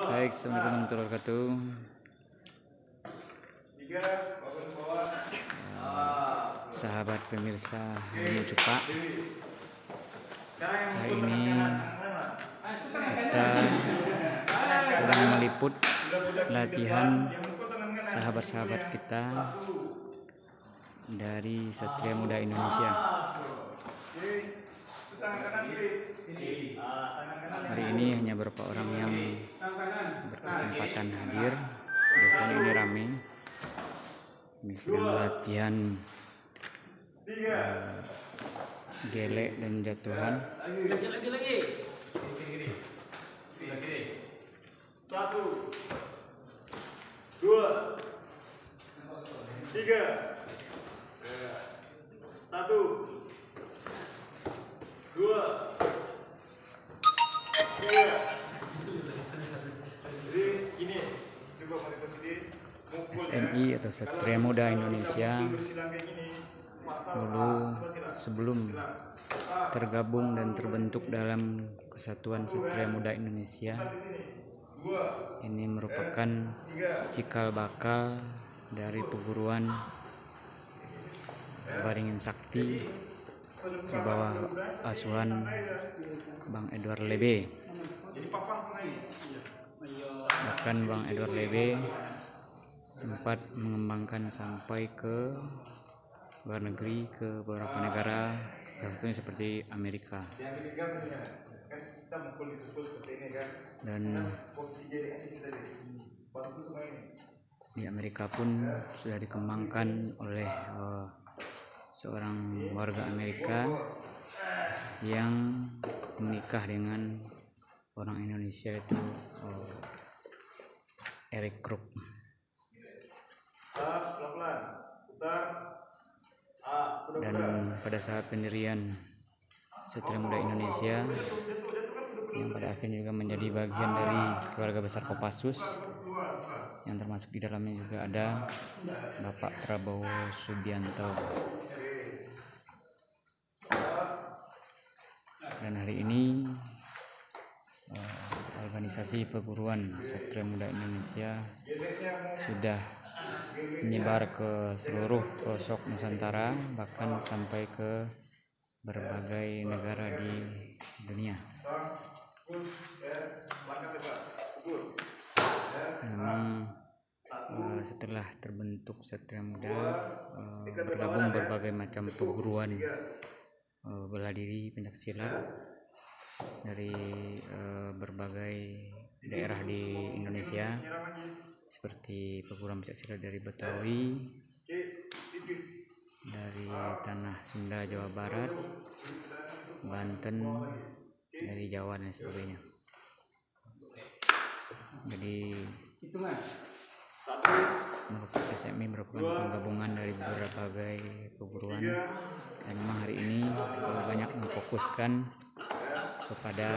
Baik, assalamualaikum warahmatullahi wabarakatuh. Sahabat pemirsa Ilmu Cupa, hari ini kita sedang meliput latihan sahabat-sahabat kita dari Satria Muda Indonesia. Hari ini hanya beberapa orang yang berkesempatan hadir. Biasanya ini ramai. Ini sedang latihan gelek dan jatuhan. Lagi. 1, 2, 3. 1, 2, 3. Jadi gini, coba mereka sendiri. SMI atau Satria Muda Indonesia dulu sebelum tergabung dan terbentuk dalam Kesatuan Satria Muda Indonesia, ini merupakan cikal bakal dari perguruan Waringin Sakti di bawah asuhan Bang Edward Lebe. Bahkan Bang Edward Lebe sempat mengembangkan sampai ke luar negeri, ke beberapa negara, salah satunya seperti Amerika. Dan di Amerika pun sudah dikembangkan oleh seorang warga Amerika yang menikah dengan orang Indonesia, itu Eric Kruk. Dan pada saat pendirian Satria Muda Indonesia, yang pada akhirnya juga menjadi bagian dari keluarga besar Kopassus, yang termasuk di dalamnya juga ada Bapak Prabowo Subianto. Dan hari ini organisasi perguruan Satria Muda Indonesia sudah menyebar ke seluruh pelosok Nusantara, bahkan sampai ke berbagai negara di dunia. Memang setelah terbentuk Satria Muda, bergabung berbagai macam perguruan bela diri pencaksilat dari berbagai daerah di Indonesia, seperti perguruan pencaksilat dari Betawi, dari tanah Sunda, Jawa Barat, Banten, dari Jawa dan sebagainya. Jadi SMI merupakan penggabungan dari berbagai perguruan, dan memang hari ini banyak memfokuskan kepada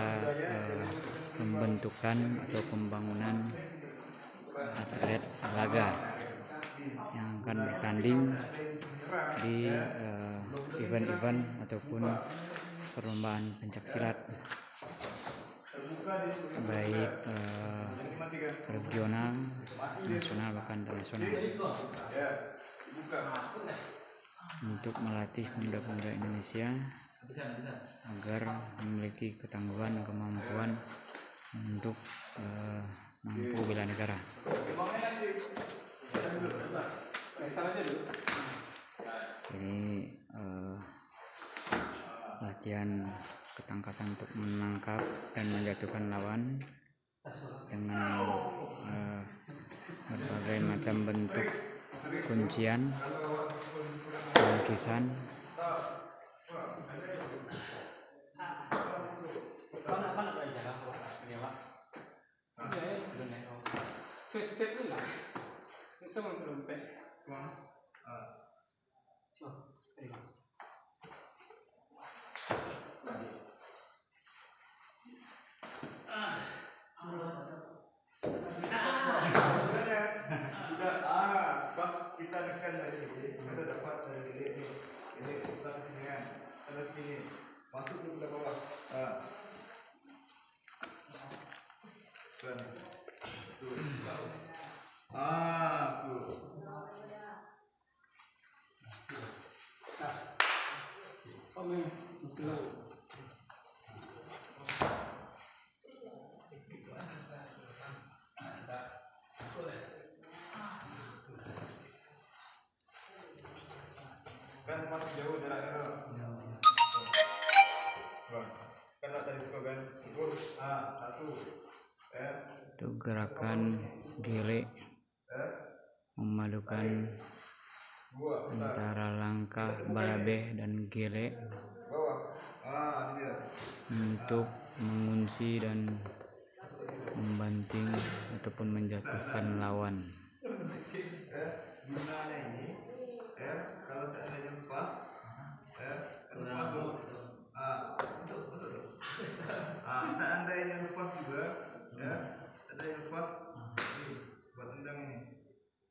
pembentukan atau pembangunan atlet laga yang akan bertanding di event-event ataupun perlombaan pencaksilat, baik regional, nasional, bahkan internasional, untuk melatih pemuda-pemuda Indonesia agar memiliki ketangguhan dan kemampuan untuk mampu bela negara. Ini latihan ketangkasan untuk menangkap dan menjatuhkan lawan dengan berbagai macam bentuk kuncian, tangkisan, pas kita tekan dari sini, kita dapat ini kita sini kan, kita sini masuk ke bawah. Tuh. Kan masih jauh jaraknya. Kan dari situ kan. Satu. Itu gerakan gele memadukan antara langkah balabe dan gele untuk mengunci dan membanting ataupun menjatuhkan lawan. Gunanya ini, kalau seandainya lepas, lepas dulu. Seandainya lepas juga, seandainya lepas, buat tendang ini.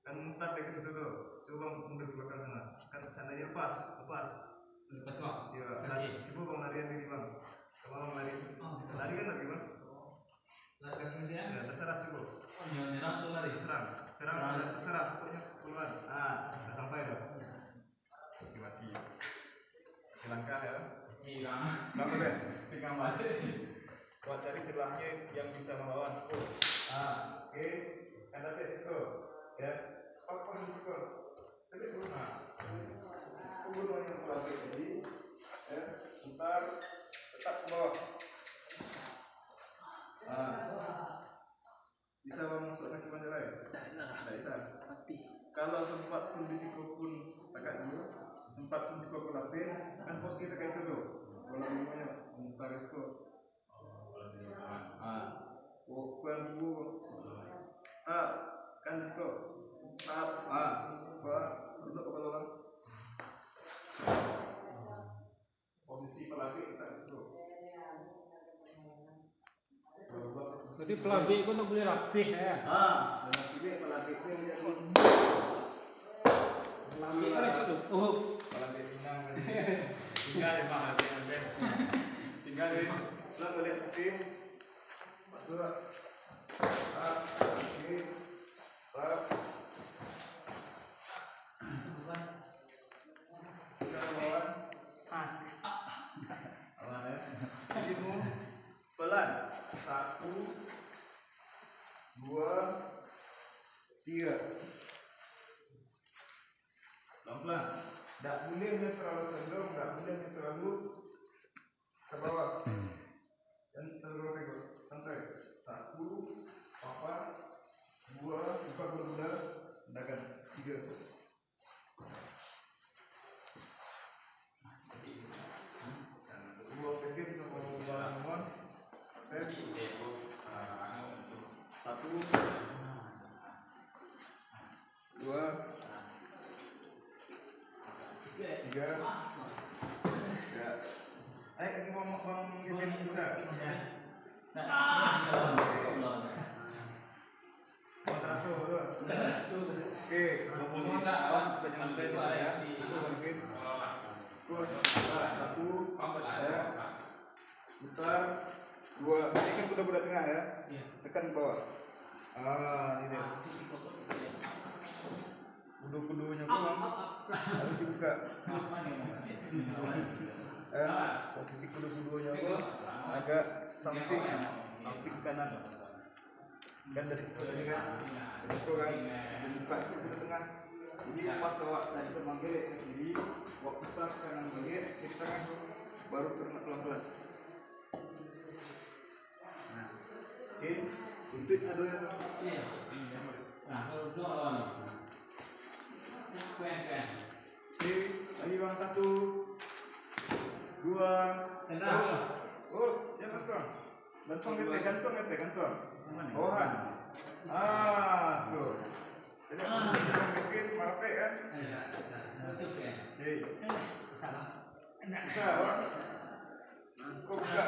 Kan mutar dari situ tuh, coba mundur ke belakang sana. Kan seandainya lepas kok. Iya, coba bang larian diri bang. Coba bang lari kan lagi bang. Ya, terserah coba. Serang, terserah, pokoknya keluar. Udah sampai dong. Mati. Langkah ya. Nggak boleh, tinggal mati. Buat cari celahnya yang bisa melawan. Oke, kan ada disco, ya. Apa disco? Tapi dulu yang pelatih tadi, ya. Ntar tetap ke bawah. Bisa masukkan ke bandara ya? Tidak bisa. Kalau sempat pun disiko pun tekan dulu, sempat pun disiko pun lapin, kan posisi tekan itu tuh. Kalau namanya mutar disco. Bukan dulu. Kan disco. Duduk kepala orang. Posisi pelatih kita disco. Jadi pelatih itu tak boleh rapih ya. Jadi pelatih itu yang menjadi Pelatih kan itu tuh. pelatih Pinang. Tinggal di mana dia? Tinggal di. Lo melihat putih. Masuk. Ini. Bisa melawan. Aman ya. Jadi pelan. 1, 2, 3. Pelan-pelan. Tidak boleh terlalu cenderung, tidak boleh terlalu ke bawah. Dan terlalu pegang. Santai. 1, 4, 2, buka bulan-bulan, tindakan 3. Dua pikir sama bulan-bulan. 1, 2, 3. Ya. Ini mau ngomong bisa. Mau terasa dulu. Oke, ngomong awas jangan sampai ya. Mungkin. 1, putar. 2, ini kan kuda-kuda tengah ya. Tekan ke bawah. Ini dia. Kudu-kudunya pun harus dibuka. Posisi kudu-kudunya pun agak samping kanan. Kan dari situ tadi kan, dari situ kan dibuka itu kuda tengah. Jadi pas awak tadi termanggil ke kiri, awak putar kanan balik, kiri tengah baru kena pelan-pelan. Oke, untuk sadonya tuh. Nah, kalau itu oke, lagi bang 1, 2. Ya langsung. Gantung. Bawahan. Tuh. Jadi mungkin marpe kan? Bisa. Kok buka?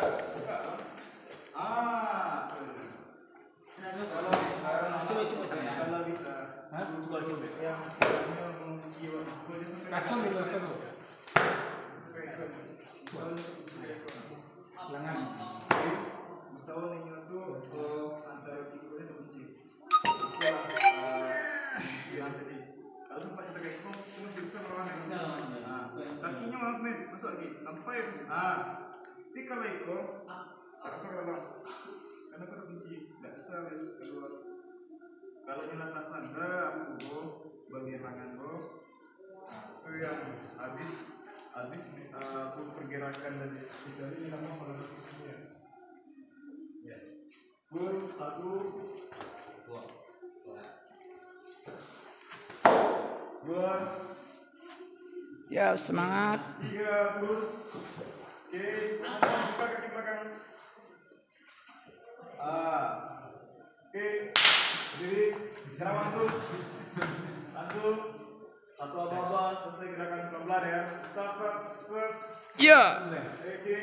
Kalau bisa, kalau bisa, coba yang jiwa Langsung di luar sana. Lengan. Mustawa ini tuh antara tiga itu kunci. masuk lagi sampai tapi kalau itu tak masuk ke dalam karena aku terkunci nggak bisa keluar. Kalau nyelat sandra aku bagian tangan itu yang habis aku pergerakan dari ini nama pada posisinya ya. Satu dua Ya, semangat. 3 oke, buka kaki belakang. Oke, berdiri, sekarang langsung satu apa selesai gerakan pelan ya. Stop. Ya. Oke,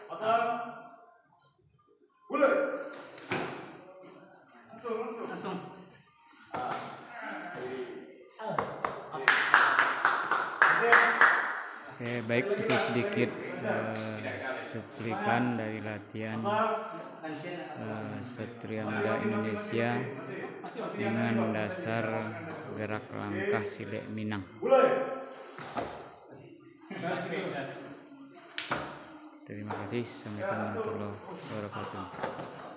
pasang, mulai. Langsung. Oke, baik, itu sedikit cuplikan dari latihan Satria Muda Indonesia dengan dasar gerak langkah Silek Minang. Terima kasih. Assalamualaikum warahmatullahi wabarakatuh.